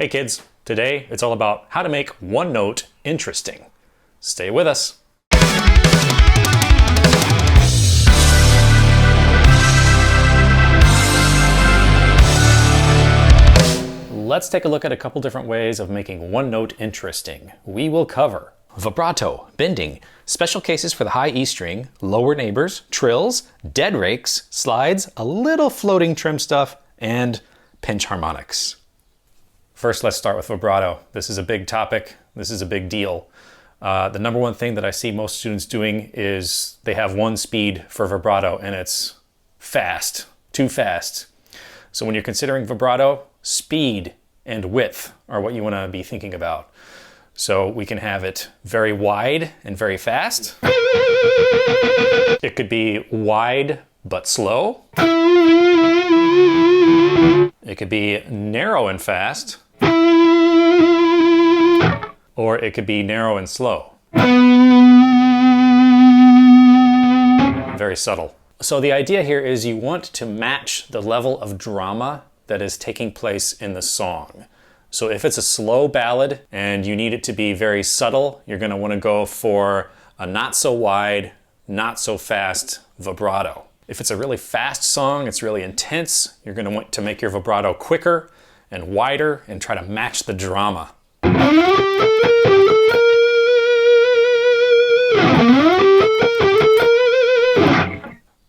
Hey kids, today it's all about how to make one note interesting. Stay with us. Let's take a look at a couple different ways of making one note interesting. We will cover vibrato, bending, special cases for the high E string, lower neighbors, trills, dead rakes, slides, a little floating trim stuff, and pinch harmonics. First, let's start with vibrato. This is a big topic. This is a big deal. The number one thing that I see most students doing is they have one speed for vibrato and it's fast, too fast. So when you're considering vibrato, speed and width are what you want to be thinking about. So we can have it very wide and very fast. It could be wide but slow. It could be narrow and fast. Or it could be narrow and slow. Very subtle. So the idea here is you want to match the level of drama that is taking place in the song. So if it's a slow ballad and you need it to be very subtle, you're going to want to go for a not so wide, not so fast vibrato. If it's a really fast song, it's really intense, you're going to want to make your vibrato quicker and wider and try to match the drama.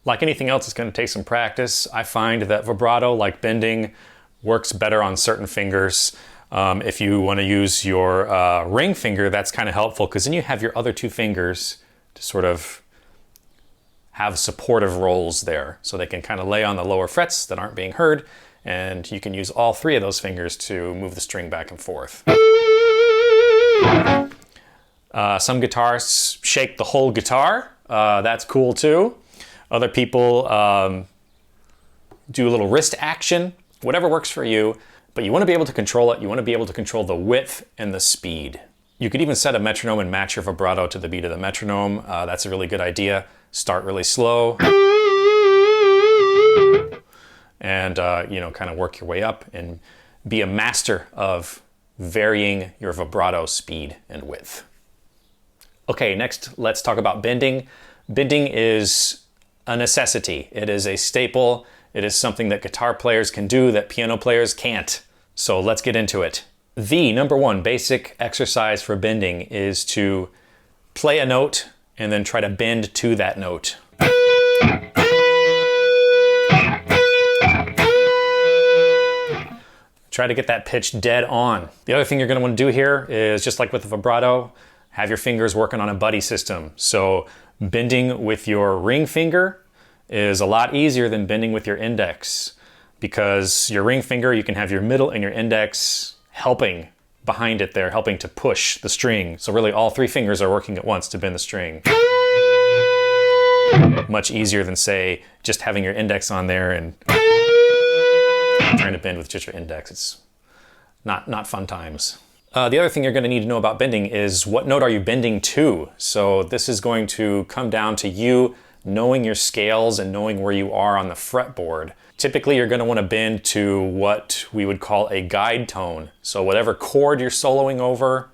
Like anything else, it's going to take some practice. I find that vibrato, like bending, works better on certain fingers. If you want to use your ring finger, that's kind of helpful because then you have your other two fingers to sort of have supportive roles there. So they can kind of lay on the lower frets that aren't being heard, and you can use all three of those fingers to move the string back and forth. Some guitarists shake the whole guitar. That's cool too. Other people do a little wrist action, whatever works for you, but you want to be able to control it. You want to be able to control the width and the speed. You could even set a metronome and match your vibrato to the beat of the metronome. That's a really good idea. Start really slow and kind of work your way up and be a master of varying your vibrato speed and width. Okay, next let's talk about bending. Bending is a necessity. It is a staple. It is something that guitar players can do that piano players can't. So let's get into it. The number one basic exercise for bending is to play a note and then try to bend to that note. Try to get that pitch dead on. The other thing you're going to want to do here is, just like with the vibrato, have your fingers working on a buddy system. So bending with your ring finger is a lot easier than bending with your index, because your ring finger, you can have your middle and your index helping behind it there, helping to push the string. So really all three fingers are working at once to bend the string. Much easier than, say, just having your index on there and trying to bend with just your index. It's not fun times. The other thing you're going to need to know about bending is what note are you bending to? So this is going to come down to you knowing your scales and knowing where you are on the fretboard. Typically, you're going to want to bend to what we would call a guide tone. So whatever chord you're soloing over,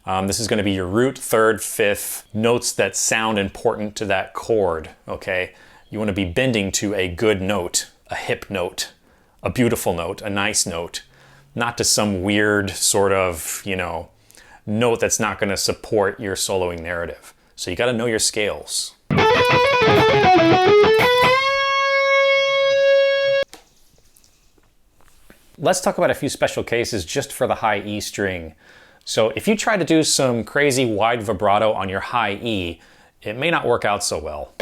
this is going to be your root, third, fifth notes that sound important to that chord, okay? You want to be bending to a good note, a hip note, a beautiful note, a nice note. Not to some weird sort of, note that's not going to support your soloing narrative. So you got to know your scales. Let's talk about a few special cases just for the high E string. So if you try to do some crazy wide vibrato on your high E, it may not work out so well.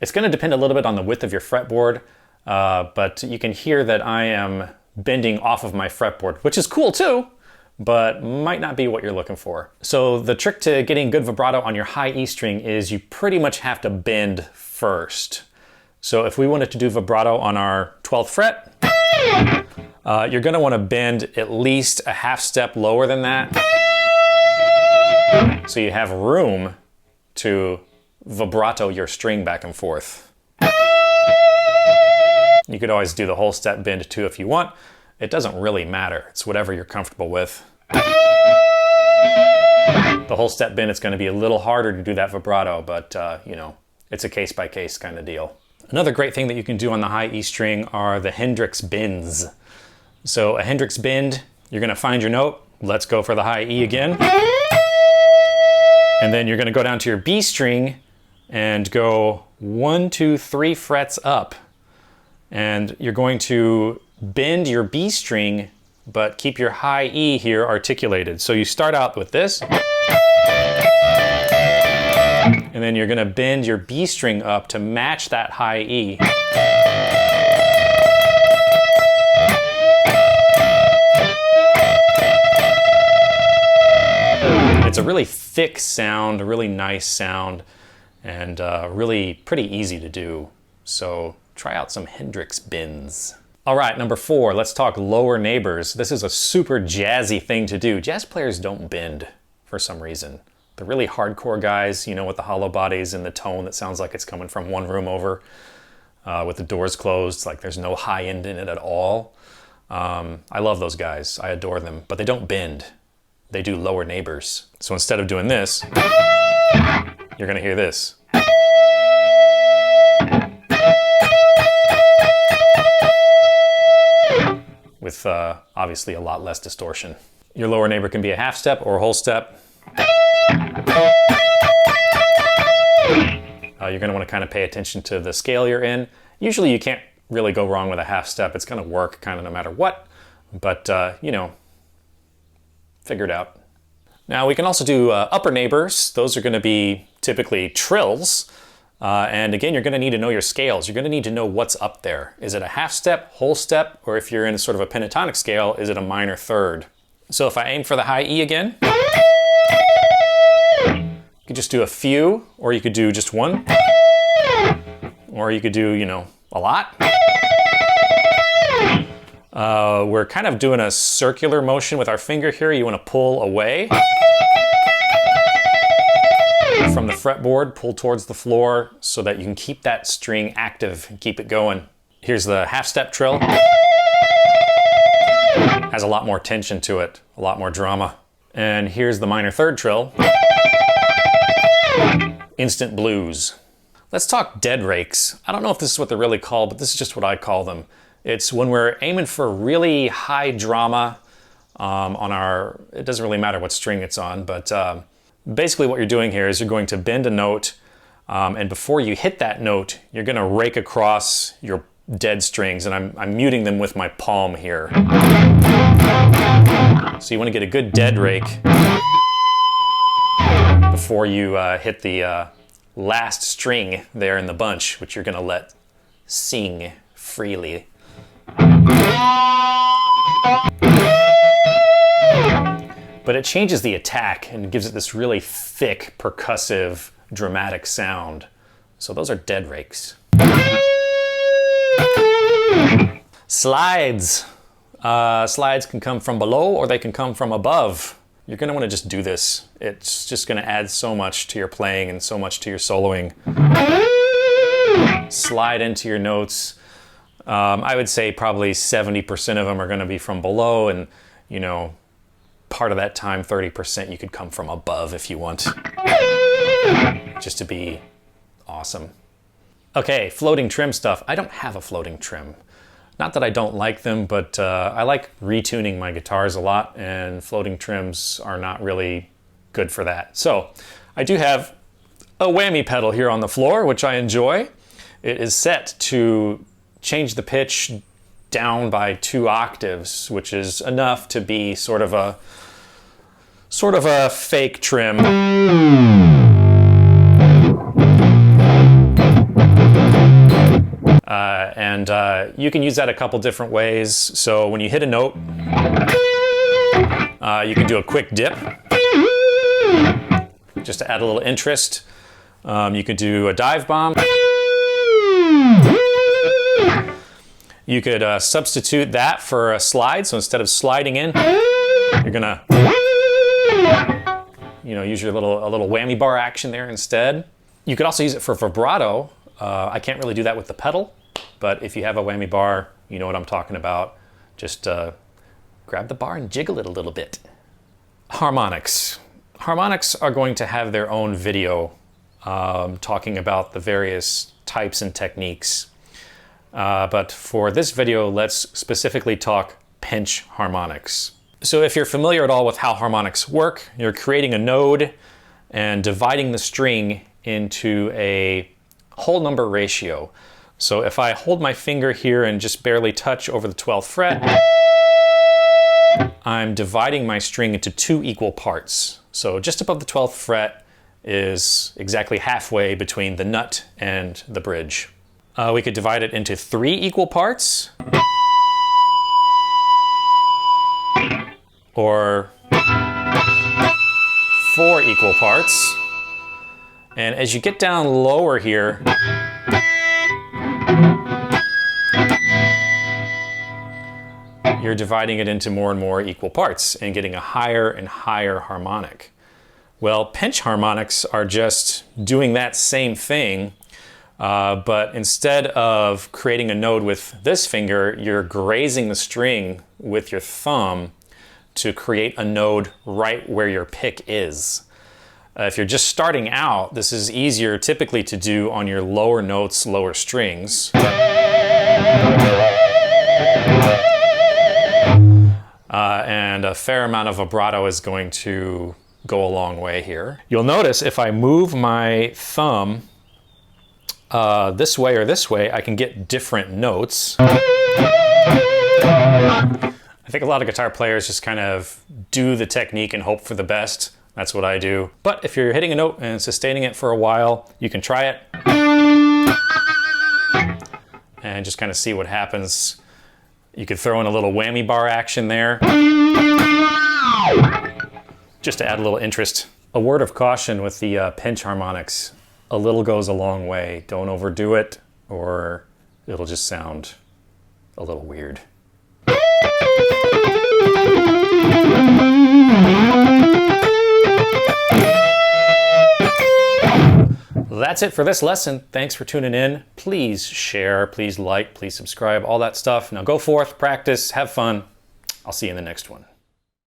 It's going to depend a little bit on the width of your fretboard, but you can hear that I am bending off of my fretboard, which is cool too, but might not be what you're looking for. So the trick to getting good vibrato on your high E string is you pretty much have to bend first. So if we wanted to do vibrato on our 12th fret, you're going to want to bend at least a half step lower than that, so you have room to vibrato your string back and forth. You could always do the whole step bend too if you want. It doesn't really matter. It's whatever you're comfortable with. The whole step bend, it's going to be a little harder to do that vibrato, but you know, it's a case-by-case kind of deal. Another great thing that you can do on the high E string are the Hendrix Bins. So a Hendrix bend, you're going to find your note. Let's go for the high E again. And then you're going to go down to your B string and go 1, 2, 3 frets up. And you're going to bend your B string, but keep your high E here articulated. So you start out with this. And then you're going to bend your B string up to match that high E. It's a really thick sound, a really nice sound, and really pretty easy to do. So try out some Hendrix Bins. All right, number 4, let's talk lower neighbors. This is a super jazzy thing to do. Jazz players don't bend for some reason. The really hardcore guys, you know, with the hollow bodies and the tone that sounds like it's coming from one room over, with the doors closed, like there's no high end in it at all. I love those guys. I adore them, but they don't bend. They do lower neighbors. So instead of doing this, you're gonna hear this. With obviously a lot less distortion. Your lower neighbor can be a half step or a whole step. You're gonna wanna kind of pay attention to the scale you're in. Usually you can't really go wrong with a half step. It's gonna work kind of no matter what, but you know, figure it out. Now we can also do upper neighbors. Those are gonna be typically trills. And again, you're gonna need to know your scales. You're gonna need to know what's up there. Is it a half step, whole step, or if you're in sort of a pentatonic scale, is it a minor third? So if I aim for the high E again, you could just do a few, or you could do just one, or you could do, you know, a lot. We're kind of doing a circular motion with our finger here. You want to pull away from the fretboard, pull towards the floor so that you can keep that string active and keep it going. Here's the half step trill. Has a lot more tension to it, a lot more drama. And here's the minor third trill. Instant blues. Let's talk dead rakes. I don't know if this is what they're really called, but this is just what I call them. It's when we're aiming for really high drama on our, it doesn't really matter what string it's on, but basically what you're doing here is you're going to bend a note, and before you hit that note, you're gonna rake across your dead strings, and I'm muting them with my palm here. So you wanna get a good dead rake before you hit the last string there in the bunch, which you're gonna let sing freely. But it changes the attack and gives it this really thick, percussive, dramatic sound. So those are dead rakes. Slides. Slides can come from below or they can come from above. You're gonna wanna just do this. It's just gonna add so much to your playing and so much to your soloing. Slide into your notes. I would say probably 70% of them are gonna be from below, and you know, part of that time, 30%, you could come from above if you want. Just to be awesome. Okay, floating trim stuff. I don't have a floating trim. Not that I don't like them, but I like retuning my guitars a lot, and floating trims are not really good for that. So I do have a whammy pedal here on the floor, which I enjoy. It is set to change the pitch down by 2 octaves, which is enough to be sort of a fake trim. And you can use that a couple different ways. So when you hit a note, you can do a quick dip, just to add a little interest. You could do a dive bomb. You could substitute that for a slide. So instead of sliding in, you're gonna, you know, use your a little whammy bar action there instead. You could also use it for vibrato. I can't really do that with the pedal, but if you have a whammy bar, you know what I'm talking about. Just grab the bar and jiggle it a little bit. Harmonics. Harmonics are going to have their own video talking about the various types and techniques. But for this video, let's specifically talk pinch harmonics. So if you're familiar at all with how harmonics work, you're creating a node and dividing the string into a whole number ratio. So if I hold my finger here and just barely touch over the 12th fret, I'm dividing my string into 2 equal parts. So just above the 12th fret is exactly halfway between the nut and the bridge. We could divide it into 3 equal parts, or 4 equal parts. And as you get down lower here, you're dividing it into more and more equal parts and getting a higher and higher harmonic. Well, pinch harmonics are just doing that same thing, but instead of creating a node with this finger, you're grazing the string with your thumb to create a node right where your pick is. If you're just starting out, this is easier typically to do on your lower notes, lower strings. And a fair amount of vibrato is going to go a long way here. You'll notice if I move my thumb this way or this way, I can get different notes. I think a lot of guitar players just kind of do the technique and hope for the best. That's what I do. But if you're hitting a note and sustaining it for a while, you can try it and just kind of see what happens. You could throw in a little whammy bar action there, just to add a little interest. A word of caution with the pinch harmonics. A little goes a long way. Don't overdo it, or it'll just sound a little weird. That's it for this lesson. Thanks for tuning in. Please share, please like, please subscribe, all that stuff. Now go forth, practice, have fun. I'll see you in the next one.